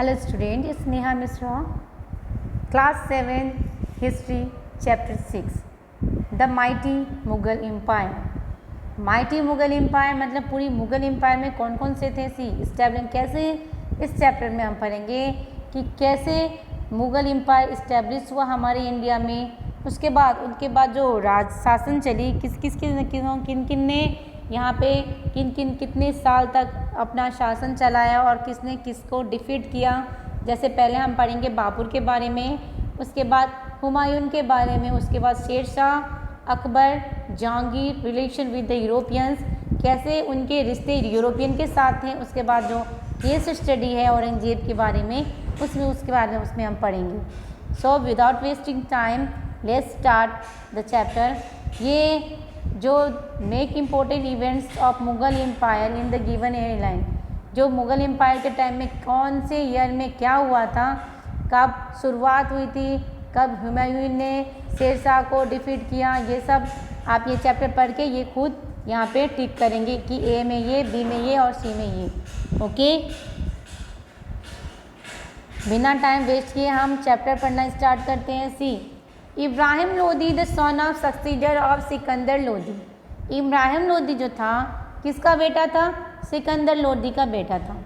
Hello student, it's Neha Misra, class 7 history chapter 6 The mighty Mughal empire। Mighty Mughal empire मतलब पूरी Mughal empire में कौन कौन से थे इस्टेब्लिश कैसे इस चैप्टर में हम पढ़ेंगे कि कैसे मुगल एम्पायर इस्टेब्लिश हुआ हमारे इंडिया में। उनके बाद जो राज शासन चली किन किन ने यहाँ पे कितने साल तक अपना शासन चलाया और किसने किसको डिफीट किया। जैसे पहले हम पढ़ेंगे बाबर के बारे में, उसके बाद हुमायूं के बारे में, उसके बाद Sher Shah, Akbar, Jahangir, relation with the Europeans, कैसे उनके रिश्ते यूरोपियन के साथ थे। उसके बाद जो केस स्टडी है औरंगजेब के बारे में उसमें हम पढ़ेंगे। So without wasting time let's start the chapter. ये जो make important events of Mughal empire in the given airline, जो मुगल एम्पायर के टाइम में कौन से ईयर में क्या हुआ था, कब शुरुआत हुई थी, कब हुमायूं ने शेरशाह को डिफीट किया, ये सब आप ये चैप्टर पढ़ के ये खुद यहाँ पे टिक करेंगे कि ए में ये, बी में ये और सी में ये। ओके, बिना टाइम वेस्ट किए हम चैप्टर पढ़ना स्टार्ट करते हैं। See Ibrahim Lodi the son of successor of Sikandar Lodi. Ibrahim Lodi जो था किसका बेटा था? सिकंदर लोदी का बेटा था।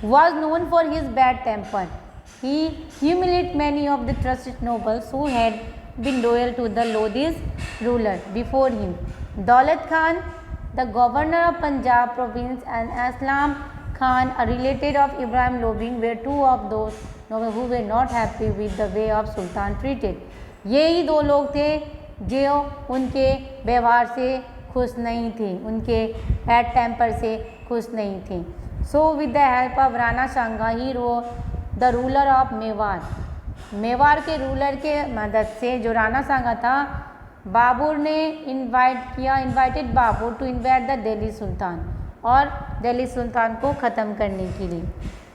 Was known for his bad temper. He humiliated many of the trusted nobles who had been loyal to the Lodi's ruler before him. Daulat Khan, the governor of Punjab province, and Aslam Khan, a relative of Ibrahim Lodi, were two of those nobles who were not happy with the way of Sultan treated. यही दो लोग थे जो उनके व्यवहार से खुश नहीं थे, उनके बैड टेम्पर से खुश नहीं थे। So with the help of Rana Sanga, he wrote the ruler of Mewar, Mewar के रूलर के मदद से जो राणा सांगा था, बाबर ने invited Babur to invite the Delhi sultan, और दिल्ली सुल्तान को ख़त्म करने के लिए।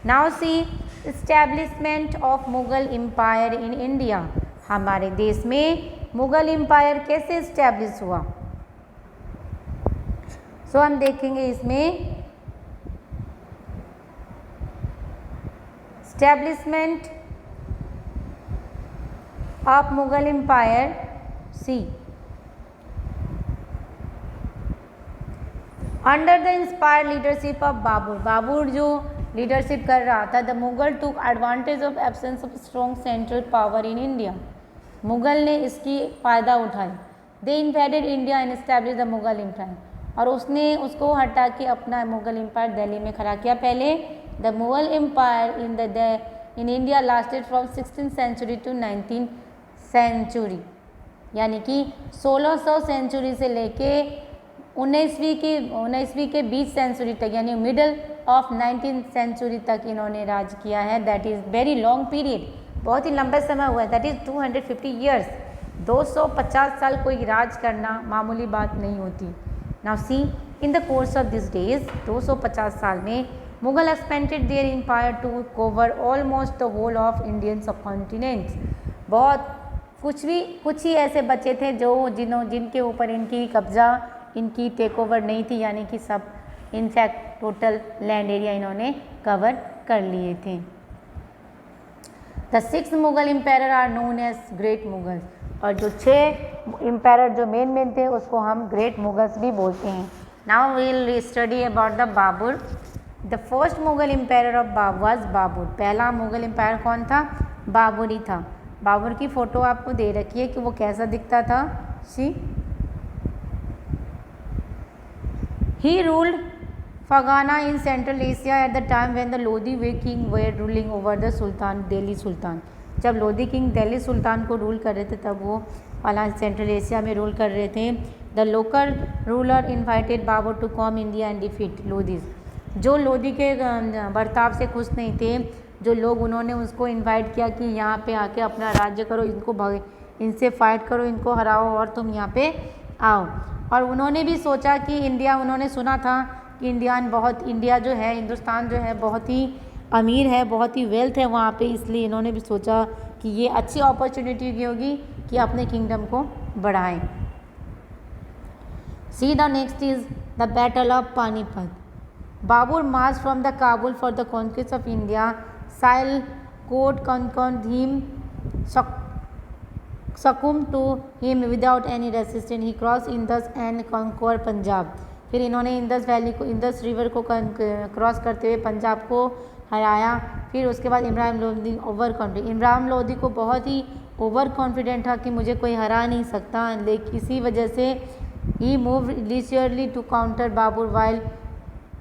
Now see establishment of Mughal empire in India. हमारे देश में मुग़ल एम्पायर कैसे इस्टेब्लिश हुआ, सो हम देखेंगे इसमें Establishment of Mughal Empire। C under the inspired leadership of Babur। Babar जो लीडरशिप कर रहा था, the Mughal took advantage of absence of strong central power in India। Mughal ने इसकी फ़ायदा उठाई। They invaded India and established the Mughal Empire, और उसने उसको हटा के अपना मुग़ल एम्पायर दिल्ली में खड़ा किया। पहले The Mughal Empire in India lasted from 16th century to 19th century, यानी कि 1600 सेंचुरी से लेके 19वीं के 20 सेंचुरी तक, यानी मिडल ऑफ 19th सेंचुरी तक इन्होंने राज किया है। That is very long period, बहुत ही लंबा समय हुआ है। दैट इज़ 250 ईयर्स, 250 साल कोई राज करना मामूली बात नहीं होती। Now see in the course of this days, 250 साल में Mughal expanded their empire to cover almost the whole of Indian subcontinents. बहुत कुछ ही ऐसे बचे थे जिनके ऊपर इनकी कब्जा, इनकी टेक ओवर नहीं थी, यानी कि सब इनफैक्ट टोटल लैंड एरिया इन्होंने कवर कर लिए थे। The 6 Mughal empire are known as great Mughals, और जो 6 एम्पायर जो मेन थे उसको हम ग्रेट मुगल्स भी बोलते हैं। Now we will study about the Babur. The first Mughal empire of was Babur. पहला मुगल एम्पायर कौन था? बाबर ही था। बाबर की फ़ोटो आपको दे रखी है कि वो कैसा दिखता था। See he ruled Farghana in central Asia at the time when the Lodhi way king were ruling over the sultan Delhi sultan. जब लोधी किंग दिल्ली सुल्तान को रूल कर रहे थे तब वो वाला सेंट्रल एशिया में रूल कर रहे थे। The local ruler invited Babur to come India and defeat Lodhis. जो लोधी के बर्ताव से खुश नहीं थे, जो लोग, उन्होंने उसको इनवाइट किया कि यहाँ पे आके अपना राज्य करो, इनसे फाइट करो, इनको हराओ और तुम यहाँ पे आओ। और उन्होंने भी सोचा कि उन्होंने सुना था कि इंडिया जो है, हिंदुस्तान जो है बहुत ही अमीर है, बहुत ही वेल्थ है वहाँ पे, इसलिए इन्होंने भी सोचा कि ये अच्छी अपॉर्चुनिटी होगी कि अपने किंगडम को बढ़ाएं। See the next is the battle of Panipat. Babur marched from the Kabul for the conquest of India Sialkot con him succumbed to him without any resistance. He crossed Indus and conquered Punjab. फिर इन्होंने Indus valley को, Indus river को cross करते हुए पंजाब को हराया. फिर उसके बाद इब्राहिम लोदी ओवर कॉन्फिडेंट. इब्राहिम लोदी को बहुत ही ओवर कॉन्फिडेंट था कि मुझे कोई हरा नहीं सकता, लेकिन इसी वजह से ही move leisurely to counter Babur while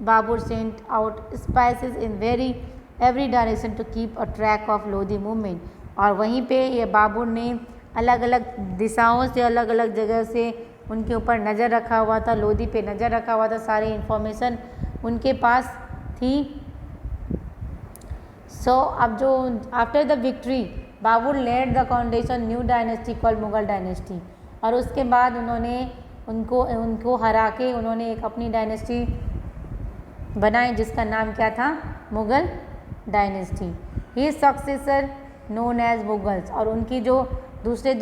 Babur sent out spices in every direction to keep a track of Lodi movement. और वहीं पे ये बाबर ने अलग अलग दिशाओं से, अलग अलग जगह से उनके ऊपर नज़र रखा हुआ था, लोदी पे नज़र रखा हुआ था, सारी इन्फॉर्मेशन उनके पास थी. सो अब जो after the victory Babur laid the foundation new dynasty called Mughal dynasty. और उसके बाद उन्होंने उनको हरा के उन्होंने एक अपनी डायनेस्टी बनाई जिसका नाम क्या था, मुगल डायनेस्टी. ही सक्सेसर नोन एज मुगल्स. और उनकी जो दूसरे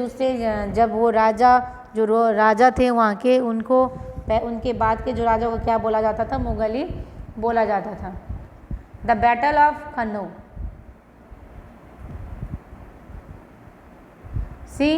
जब वो राजा थे वहाँ के, उनके बाद के जो राजा को क्या बोला जाता था, मुगल ही बोला जाता था. द बैटल ऑफ खन्नो. सी